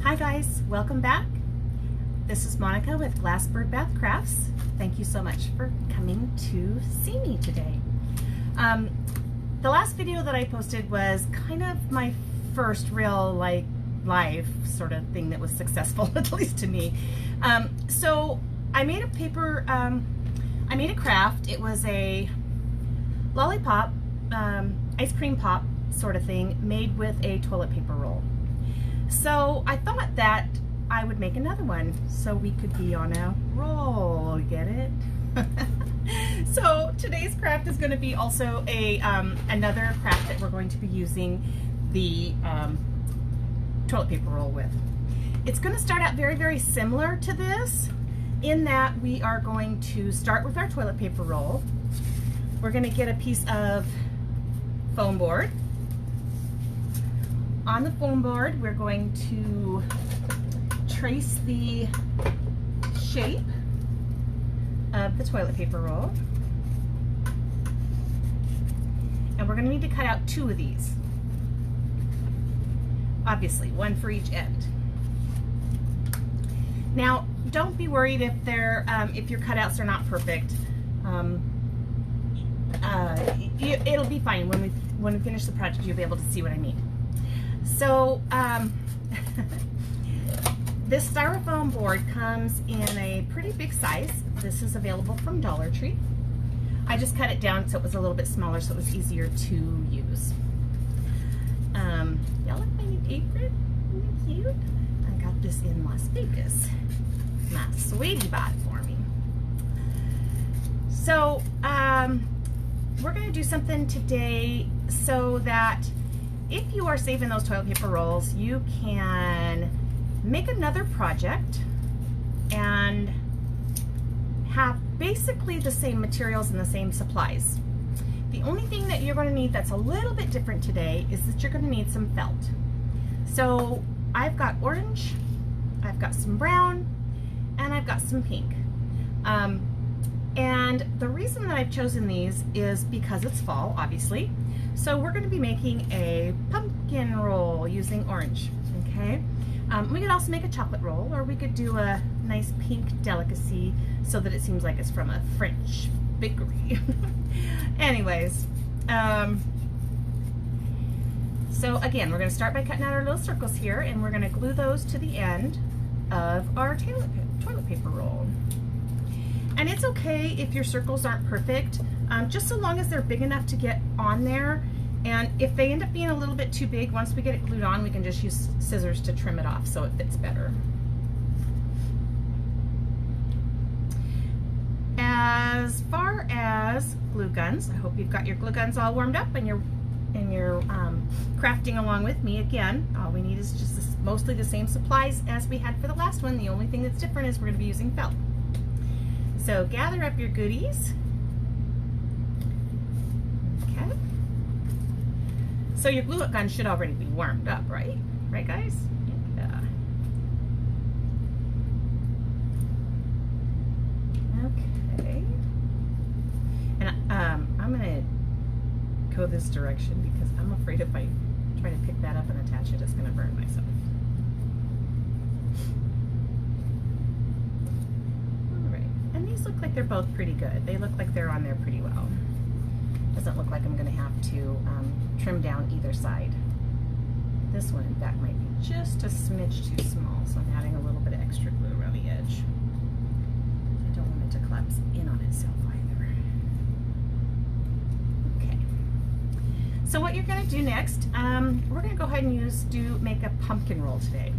Hi guys, welcome back. This is Monica with Glassbird Bath Crafts. Thank you so much for coming to see me today. The last video that I posted was kind of my first real live sort of thing that was successful, at least to me. So I made a paper, I made a craft. It was a lollipop, ice cream pop sort of thing made with a toilet paper roll. So I thought that I would make another one so we could be on a roll, get it? So today's craft is going to be also a another craft that we're going to be using the toilet paper roll with. It's going to start out very, very similar to this in that we are going to start with our toilet paper roll. We're going to get a piece of foam board. On the foam board, we're going to trace the shape of the toilet paper roll. And we're going to need to cut out 2 of these. Obviously, 1 for each end. Now, don't be worried if they're if your cutouts are not perfect. It'll be fine when we finish the project. You'll be able to see what I mean. So this styrofoam board comes in a pretty big size. This is available from Dollar Tree. I just cut it down so it was a little bit smaller so it was easier to use. Y'all like my new apron? Isn't it cute? I got this in Las Vegas. My sweetie bought it for me. So we're going to do something today so that if you are saving those toilet paper rolls, you can make another project and have basically the same materials and the same supplies. The only thing that you're going to need that's a little bit different today is that you're going to need some felt. So I've got orange, I've got some brown, and I've got some pink. And the reason that I've chosen these is because it's fall, obviously. So we're going to be making a pumpkin roll using orange, okay? We could also make a chocolate roll, or we could do a nice pink delicacy so that it seems like it's from a French bakery. Anyways, so again, we're going to start by cutting out our little circles here, and we're going to glue those to the end of our toilet paper roll. And it's okay if your circles aren't perfect, just so long as they're big enough to get on there. And if they end up being a little bit too big, once we get it glued on, we can just use scissors to trim it off so it fits better. As far as glue guns, I hope you've got your glue guns all warmed up and you're crafting along with me. Again, all we need is just mostly the same supplies as we had for the last one. The only thing that's different is we're going to be using felt. So gather up your goodies. Okay. So your glue gun should already be warmed up, right? Right, guys? Yeah. Okay. And I'm gonna go this direction because I'm afraid if I try to pick that up and attach it, it's gonna burn myself. Look like they're both pretty good. They look like they're on there pretty well. Doesn't look like I'm going to have to trim down either side. This one, in fact, might be just a smidge too small, so I'm adding a little bit of extra glue around the edge. I don't want it to collapse in on itself either. Okay. So what you're going to do next, we're going to go ahead and make a pumpkin roll today.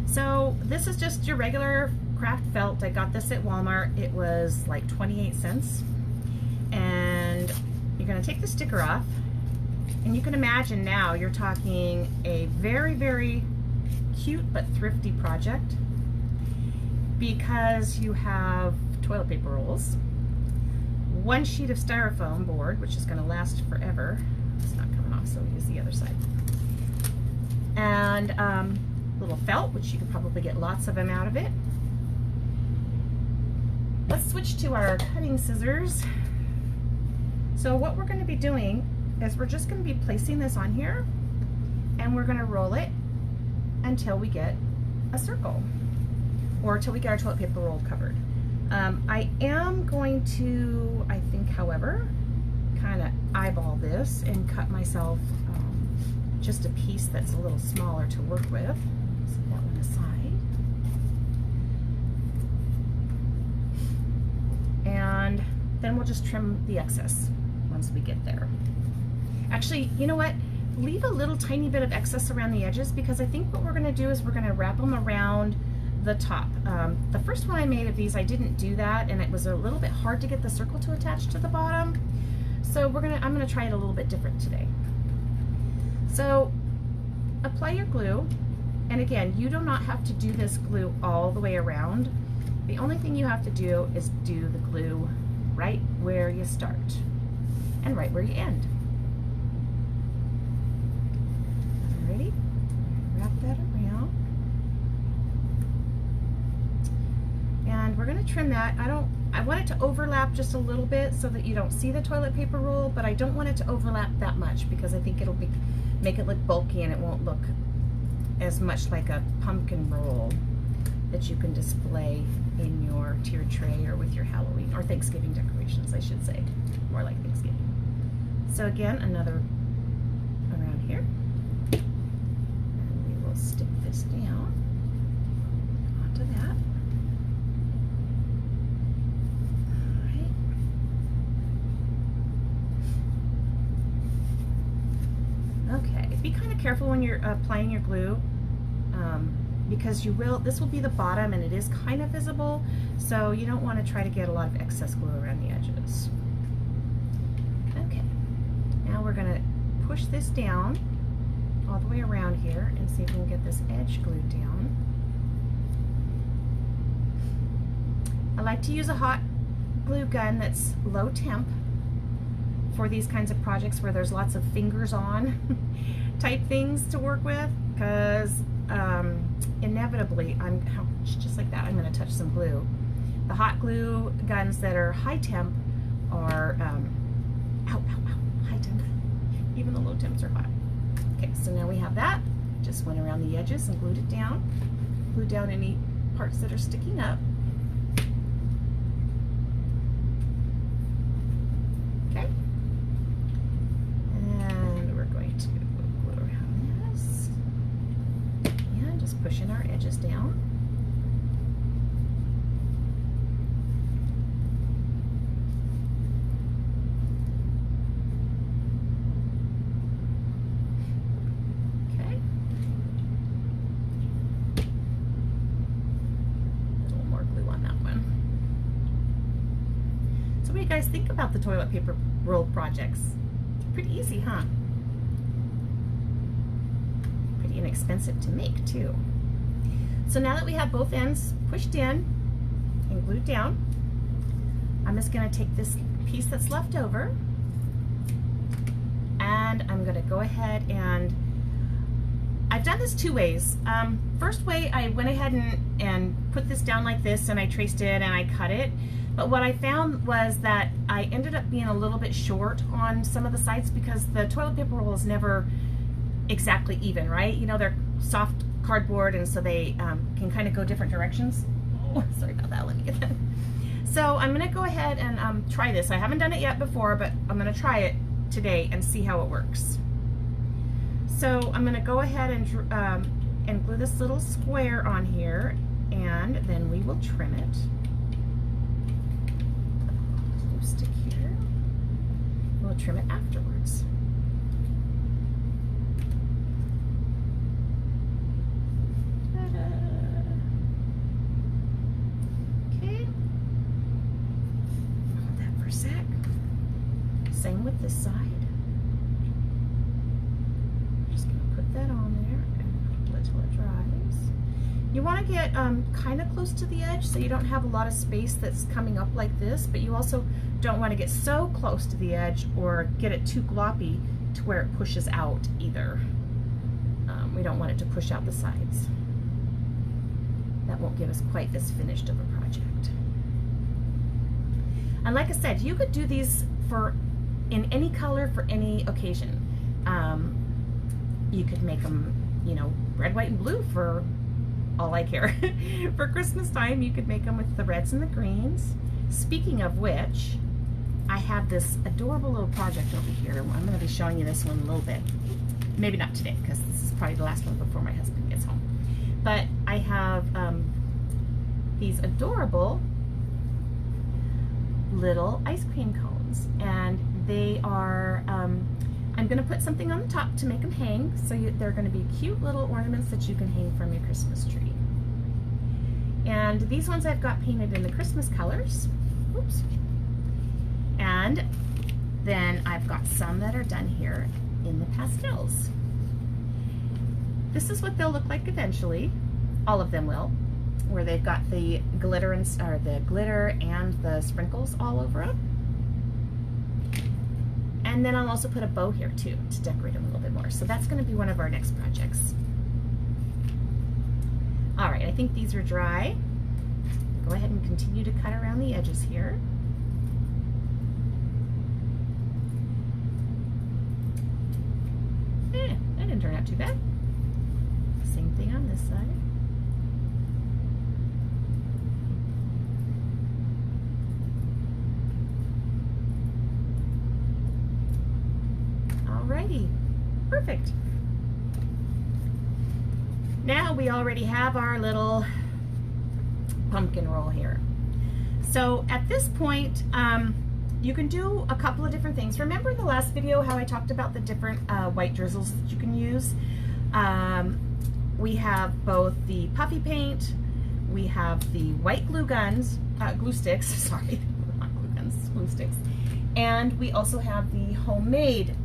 So this is just your regular craft felt. I got this at Walmart. It was like 28 cents. And you're going to take the sticker off. And you can imagine now you're talking a very, very cute but thrifty project because you have toilet paper rolls, 1 sheet of styrofoam board, which is going to last forever. It's not coming off, so we use the other side. And little felt, which you could probably get lots of them out of it. Let's switch to our cutting scissors. So what we're going to be doing is we're just going to be placing this on here and we're going to roll it until we get a circle, or till we get our toilet paper roll covered. I am going to, I think, however, kind of eyeball this and cut myself just a piece that's a little smaller to work with. Set that one aside. And then we'll just trim the excess once we get there. Actually, you know what? Leave a little tiny bit of excess around the edges, because I think what we're gonna do is we're gonna wrap them around the top. The first one I made of these, I didn't do that, and it was a little bit hard to get the circle to attach to the bottom. So I'm gonna try it a little bit different today. So apply your glue, and again, you do not have to do this glue all the way around. The only thing you have to do is do the glue right where you start and right where you end. Alrighty, wrap that around. And we're gonna trim that. I want it to overlap just a little bit so that you don't see the toilet paper roll, but I don't want it to overlap that much, because I think it'll make it look bulky, and it won't look as much like a pumpkin roll that you can display in your tier tray or with your Halloween or Thanksgiving decorations, I should say, more like Thanksgiving. So again, another around here, and we will stick this down onto that. Okay, be kind of careful when you're applying your glue, because this will be the bottom, and it is kind of visible, so you don't want to try to get a lot of excess glue around the edges. Okay, now we're going to push this down all the way around here and see if we can get this edge glued down. I like to use a hot glue gun that's low temp for these kinds of projects where there's lots of fingers on type things to work with, because inevitably, just like that, I'm going to touch some glue. The hot glue guns that are high temp are, high temp, even the low temps are hot. Okay, so now we have that. Just went around the edges and glued it down. Glued down any parts that are sticking up. Okay. Pushing our edges down. Okay. A little more glue on that one. So what do you guys think about the toilet paper roll projects? It's pretty easy, huh? Pretty inexpensive to make, too. So now that we have both ends pushed in and glued down, I'm just going to take this piece that's left over, and I'm going to go ahead and I've done this two ways. First way, I went ahead and put this down like this, and I traced it and I cut it. But what I found was that I ended up being a little bit short on some of the sides, because the toilet paper roll is never exactly even, right? You know, they're soft cardboard, and so they can kind of go different directions. Oh, sorry about that. Let me get that. So I'm going to go ahead and try this. I haven't done it yet before, but I'm going to try it today and see how it works. So I'm going to go ahead and glue this little square on here, and then we will trim it. Glue stick here. We'll trim it afterwards. Same with this side. I'm just going to put that on there and wait till it dries. You want to get kind of close to the edge so you don't have a lot of space that's coming up like this, but you also don't want to get so close to the edge or get it too gloppy to where it pushes out either. We don't want it to push out the sides. That won't give us quite as finished of a project. And like I said, you could do these in any color for any occasion. You could make them, you know, red, white, and blue for all I care. For Christmas time, you could make them with the reds and the greens. Speaking of which, I have this adorable little project over here. I'm going to be showing you this one a little bit. Maybe not today, because this is probably the last one before my husband gets home. But I have these adorable little ice cream cones, and they are, I'm going to put something on the top to make them hang, so they're going to be cute little ornaments that you can hang from your Christmas tree. And these ones I've got painted in the Christmas colors. Oops. And then I've got some that are done here in the pastels. This is what they'll look like eventually. All of them will, where they've got the glitter and the sprinkles all over them. And then I'll also put a bow here too to decorate them a little bit more. So that's going to be one of our next projects. All right, I think these are dry. Go ahead and continue to cut around the edges here. That didn't turn out too bad. Same thing on this side. Alrighty, perfect. Now we already have our little pumpkin roll here. So at this point, you can do a couple of different things. Remember in the last video how I talked about the different white drizzles that you can use? We have both the puffy paint, we have the white glue sticks, sorry, not glue guns, glue sticks. And we also have the homemade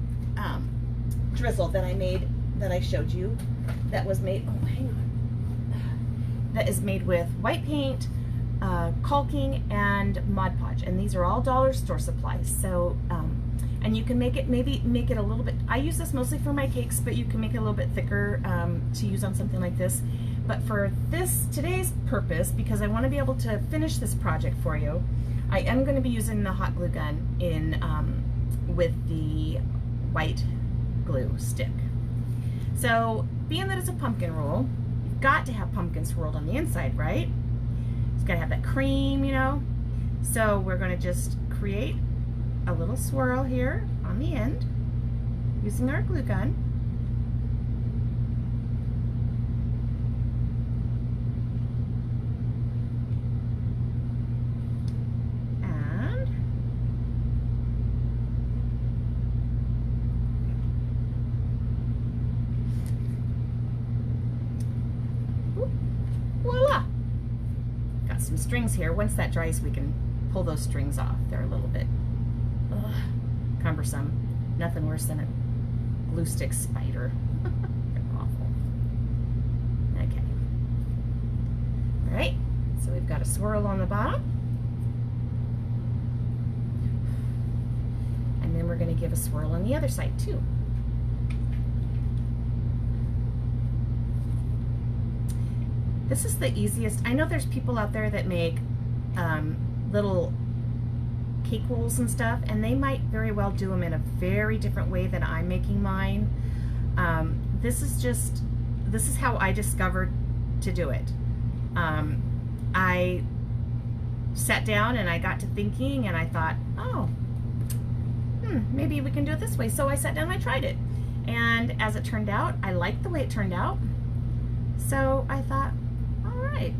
drizzle that I made, that I showed you, that was made, oh hang on, that is made with white paint, caulking, and Mod Podge, and these are all dollar store supplies. So and you can make it, maybe make it a little bit, I use this mostly for my cakes, but you can make it a little bit thicker to use on something like this. But for today's purpose, because I want to be able to finish this project for you, I am going to be using the hot glue gun with the white glue stick. So being that it's a pumpkin roll, you've got to have pumpkin swirled on the inside, right? It's got to have that cream, you know. So we're going to just create a little swirl here on the end using our glue gun. And voila! Got some strings here. Once that dries, we can pull those strings off. They're a little bit cumbersome. Nothing worse than a glue stick spider. They're awful. Okay. All right. So we've got a swirl on the bottom. And then we're going to give a swirl on the other side too. This is the easiest. I know there's people out there that make little cake rolls and stuff, and they might very well do them in a very different way than I'm making mine. This is how I discovered to do it. I sat down and I got to thinking, and I thought, oh, maybe we can do it this way. So I sat down and I tried it, and as it turned out, I liked the way it turned out. So I thought, all right.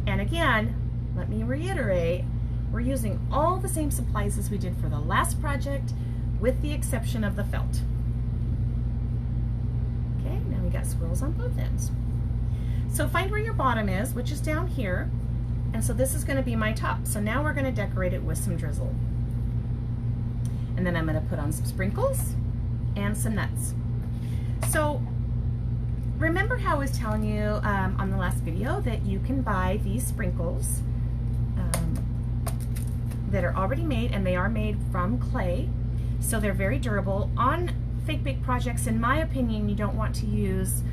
And again, let me reiterate, we're using all the same supplies as we did for the last project, with the exception of the felt. Okay, now we got swirls on both ends. So find where your bottom is, which is down here, and so this is going to be my top. So now we're going to decorate it with some drizzle. And then I'm going to put on some sprinkles and some nuts. So remember how I was telling you on the last video that you can buy these sprinkles that are already made, and they are made from clay, so they're very durable. On fake bake projects, in my opinion, you don't want to use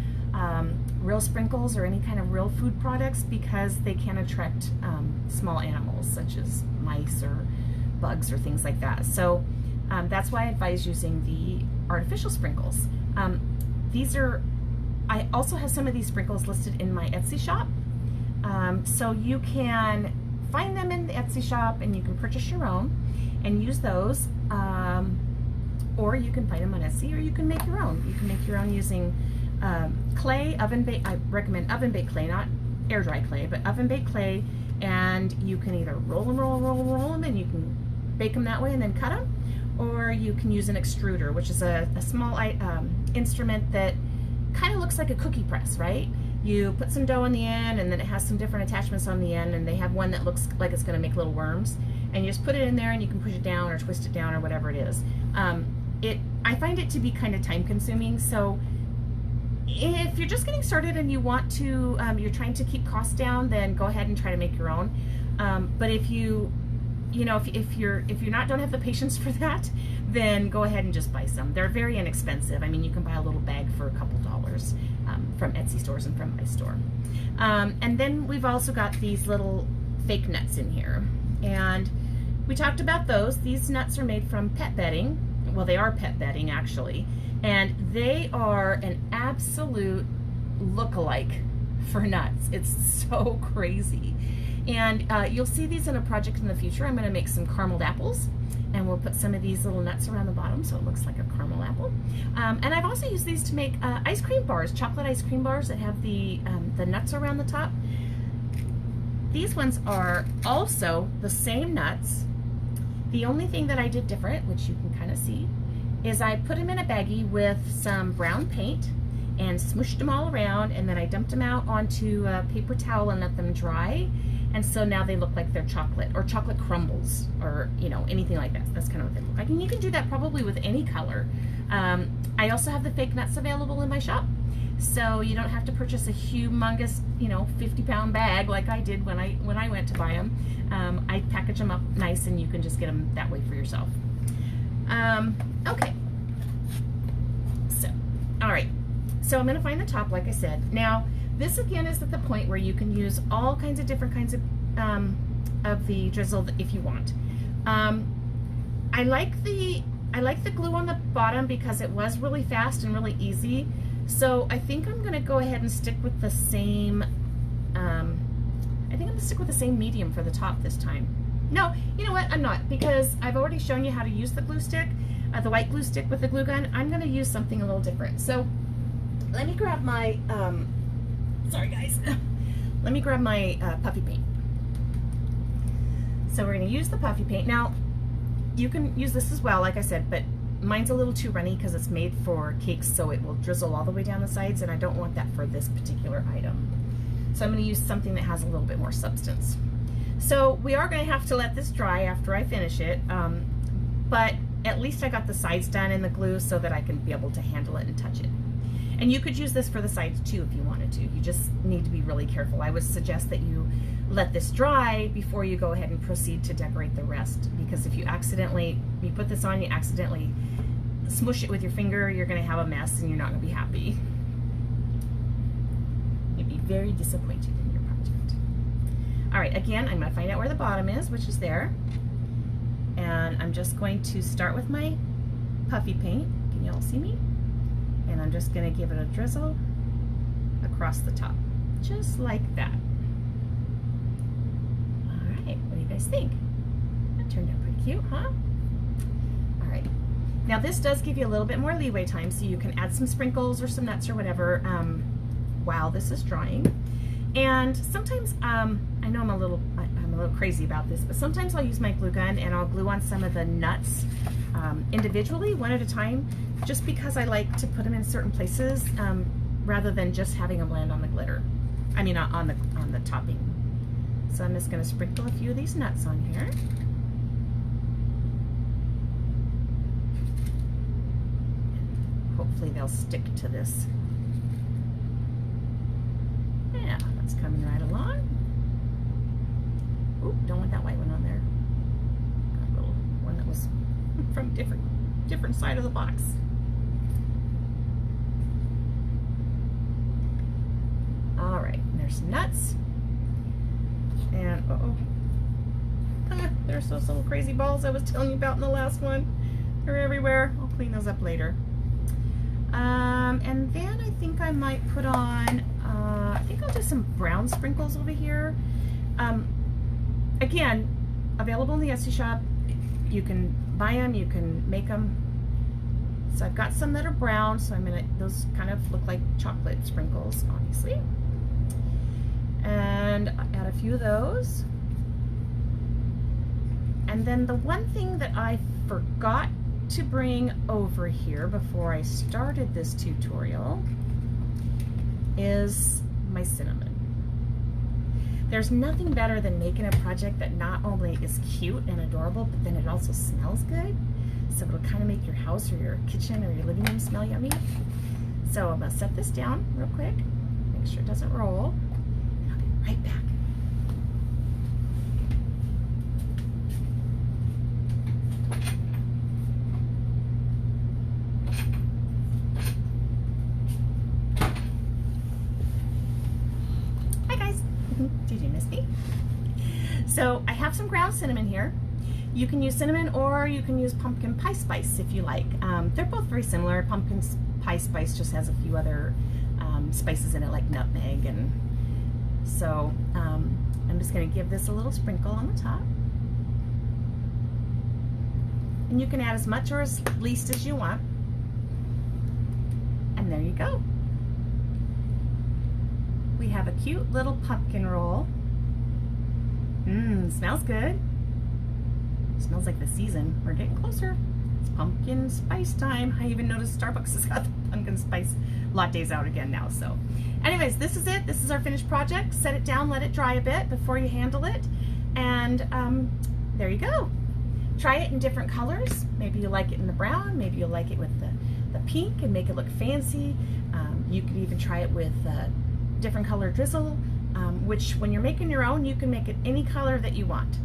real sprinkles or any kind of real food products, because they can attract small animals such as mice or bugs or things like that. So that's why I advise using the artificial sprinkles. These are I also have some of these sprinkles listed in my Etsy shop. So you can find them in the Etsy shop and you can purchase your own and use those. Or you can find them on Etsy, or you can make your own. You can make your own using clay, oven baked. I recommend oven baked clay, not air dry clay, but oven baked clay. And you can either roll them, and you can bake them that way and then cut them, or you can use an extruder, which is a small instrument that kind of looks like a cookie press, right? You put some dough on the end, and then it has some different attachments on the end, and they have one that looks like it's going to make little worms, and you just put it in there, and you can push it down or twist it down or whatever it is. I find it to be kind of time consuming, so if you're just getting started and you want to, you're trying to keep costs down, then go ahead and try to make your own. But if you know, if you're don't have the patience for that, then go ahead and just buy some. They're very inexpensive. I mean, you can buy a little bag for a couple dollars from Etsy stores and from my store. And then we've also got these little fake nuts in here, and we talked about those. These nuts are made from pet bedding. Well, they are pet bedding actually, and they are an absolute look-alike for nuts. It's so crazy. And you'll see these in a project in the future. I'm going to make some carameled apples, and we'll put some of these little nuts around the bottom so it looks like a caramel apple. And I've also used these to make ice cream bars, chocolate ice cream bars that have the nuts around the top. These ones are also the same nuts. The only thing that I did different, which you can kind of see, is I put them in a baggie with some brown paint and smooshed them all around, and then I dumped them out onto a paper towel and let them dry. And so now they look like they're chocolate, or chocolate crumbles, or you know, anything like that. That's kind of what they look like. And you can do that probably with any color. I also have the fake nuts available in my shop, so you don't have to purchase a humongous, you know, 50-pound bag like I did when I went to buy them. I package them up nice, and you can just get them that way for yourself. Okay. So, all right. So I'm going to find the top, like I said. Now, this again is at the point where you can use all kinds of different kinds of the drizzle if you want. I like the glue on the bottom because it was really fast and really easy. So I think I'm going to go ahead and stick with the same. I think I'm going to stick with the same medium for the top this time. No, you know what? I'm not, because I've already shown you how to use the glue stick, the white glue stick with the glue gun. I'm going to use something a little different. So let me grab my. Sorry guys, let me grab my puffy paint. So we're going to use the puffy paint. Now, you can use this as well, like I said, but mine's a little too runny because it's made for cakes, so it will drizzle all the way down the sides, and I don't want that for this particular item. So I'm going to use something that has a little bit more substance. So we are going to have to let this dry after I finish it, but at least I got the sides done in the glue so that I can be able to handle it and touch it. And you could use this for the sides too if you wanted to. You just need to be really careful. I would suggest that you let this dry before you go ahead and proceed to decorate the rest, because if you put this on, you accidentally smush it with your finger, you're going to have a mess and you're not going to be happy. You'd be very disappointed in your project. All right, again, I'm going to find out where the bottom is, which is there. And I'm just going to start with my puffy paint. Can you all see me? And I'm just going to give it a drizzle across the top, just like that. All right, what do you guys think? That turned out pretty cute, huh? All right. Now this does give you a little bit more leeway time, so you can add some sprinkles or some nuts or whatever while this is drying. And sometimes, I know I'm a little crazy about this, but sometimes I'll use my glue gun and I'll glue on some of the nuts individually, one at a time, just because I like to put them in certain places rather than just having them land on the glitter. I mean, on the topping. So I'm just going to sprinkle a few of these nuts on here. Hopefully they'll stick to this. Yeah, that's coming right along. Oop, don't want that white one on there. Got a little one that was from different side of the box. All right, and there's some nuts. And there's those little crazy balls I was telling you about in the last one. They're everywhere. I'll clean those up later. And then I think I'm might put on, I think I'll do some brown sprinkles over here. Again, available in the Etsy shop. You can buy them, you can make them. So I've got some that are brown, so those kind of look like chocolate sprinkles, obviously. And add a few of those. And then the one thing that I forgot to bring over here before I started this tutorial is my cinnamon. There's nothing better than making a project that not only is cute and adorable, but then it also smells good. So it'll kind of make your house or your kitchen or your living room smell yummy. So I'm gonna set this down real quick, make sure it doesn't roll. And I'll be right back. Hi guys, did you miss me? So I have some ground cinnamon here. You can use cinnamon or you can use pumpkin pie spice if you like. They're both very similar. Pumpkin pie spice just has a few other spices in it like nutmeg, and so I'm just going to give this a little sprinkle on the top. And you can add as much or as least as you want. And there you go. We have a cute little pumpkin roll. Smells good. Smells like the season. We're getting closer. It's pumpkin spice time. I even noticed Starbucks has got the pumpkin spice lattes out again now. So anyways, this is it. This is our finished project. Set it down, let it dry a bit before you handle it. And there you go. Try it in different colors. Maybe you like it in the brown. Maybe you'll like it with the pink and make it look fancy. You could even try it with different color drizzle, which when you're making your own, you can make it any color that you want.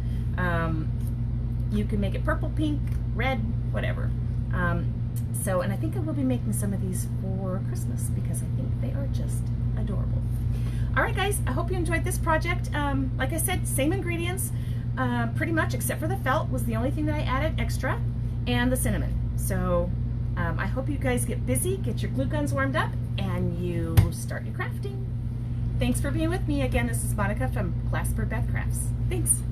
You can make it purple, pink, red, whatever. And I think I will be making some of these for Christmas because I think they are just adorable. All right, guys, I hope you enjoyed this project. Like I said, same ingredients, pretty much, except for the felt was the only thing that I added extra, and the cinnamon. So I hope you guys get busy, get your glue guns warmed up, and you start your crafting. Thanks for being with me. Again, this is Monica from Glassbird Beth Crafts. Thanks.